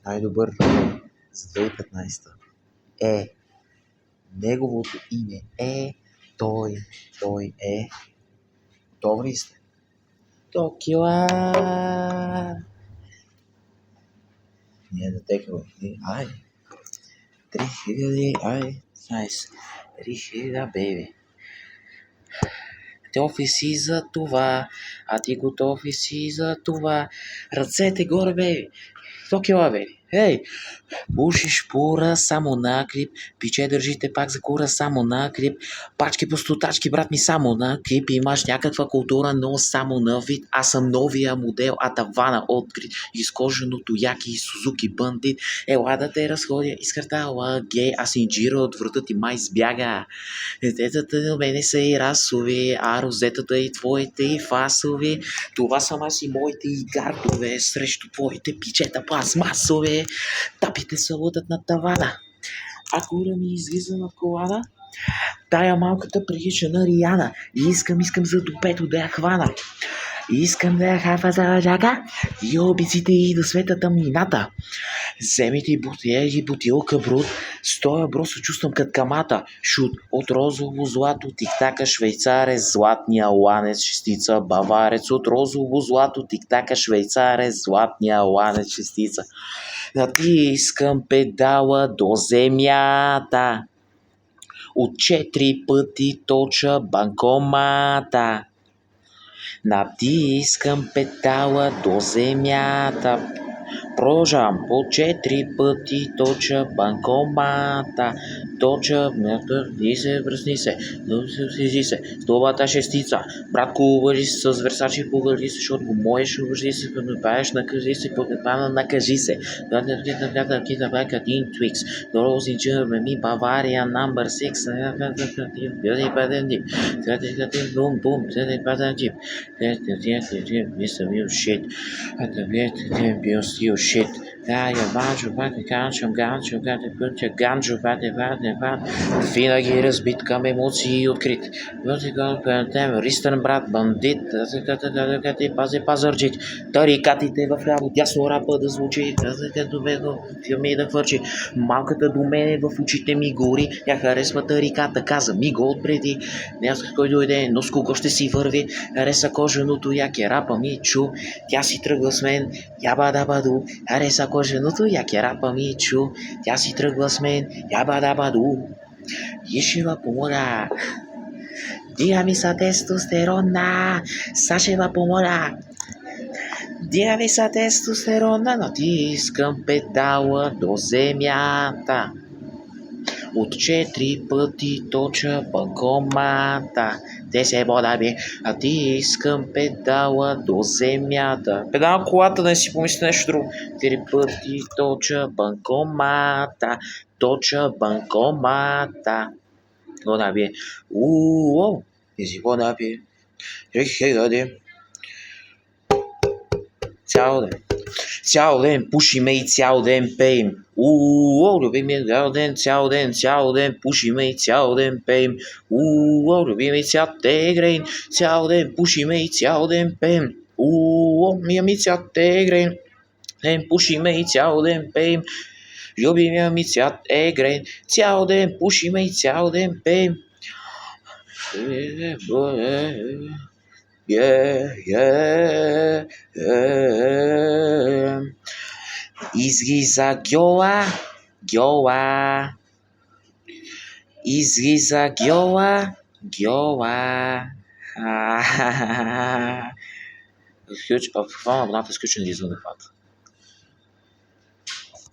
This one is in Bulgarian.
Най-добър за 2015 е неговото име е той е. Готови сте? Токила! Ние да текаме. Айде. 3000, айде. Найс. 3000, бейби. Готови си за това, а ти готови си за това. Ръцете горе, бейби. Токила, бейби. Ей! Пушиш пура само на клип, пиче държите пак за кура само на клип, пачки по стотачки, брат ми само на клип, имаш някаква култура, но само на вид, аз съм новия модел, а тавана открит, изкоженото яки и Сузуки бандит, ела да те разходя, изкартала гей, аз инжира от врата ти май избяга, дететата на мене са и расови, а розетата и твоите и фасови, това са аз и моите и гардове, срещу твоите пичета пластмасови. Тапите се лутат на тавана, а кура ми излиза на колана. Тая малката прилича на Риана и искам за допето да я хвана. Искам да я хафа за лъжака и обиците и да света тъмнината. Вземите и бутилка брут, стоя бро се чувствам като камата. Шут от розово злато, тиктака швейцарец, златния ланец, шестица, баварец. От розово злато, тиктака швейцарец, златния ланец, шестица. Натискам педала до земята. От 4 пъти точа банкомата. Натискам педала до земята. Продължавам по 4 пъти точа банкомата. Точа, и се, връзни се, слези се, с добата шестица. Братко, уважи се с Версачи, погърди се, защото го моеш, уважи се, като ме паеш, накажи се, покъпана, накажи се. Един Твикс, Дорози Джърме ми, Бавария, номер 6, бум, бум, джип. Мисля, бил шит. Бил стил шит. Винаги разбит към емоции и открит. Ристън брат, бандит. Пази пазарджит. Тарикатите в ляво, дясно рапа да звучи. Филми да хвърчи. Малката до мене в очите ми гори. Тя харесва тариката, каза ми го отпреди. Не знам кой дойде, но с кого ще си върви. Хареса коженото яке, рапа ми чу. Тя си тръгва с мен, ябадабаду. Хареса коженото яке, рапа ми чу. Тя си тръгва с мен, ябадабаду. Ишива помоля. Дига са тестостерона. Сашева помоля. Дига са тестостерона. Натискам педала до земята. От 4 пъти точа банкомата. Те се бода би, а ти искам педала до земята. Педал на колата, да не си помисли нещо друго. 4 пъти точа банкомата. Точа банкомата. Года би. Уоу. И си года би. Цял ден пушиме и цял ден пеем. Любиме цял ден пушиме и цял ден пеем. Любиме цял тегрейн, цял ден пушиме и цял ден пеем. Ми цял тегрейн, ден пушиме и цял ден пеем. Любимия ми цвят е грейн, цял ден пушиме и цял ден пеем. Излиза гьола. Излиза гьола. Включва абоната, изключен извън обхвата.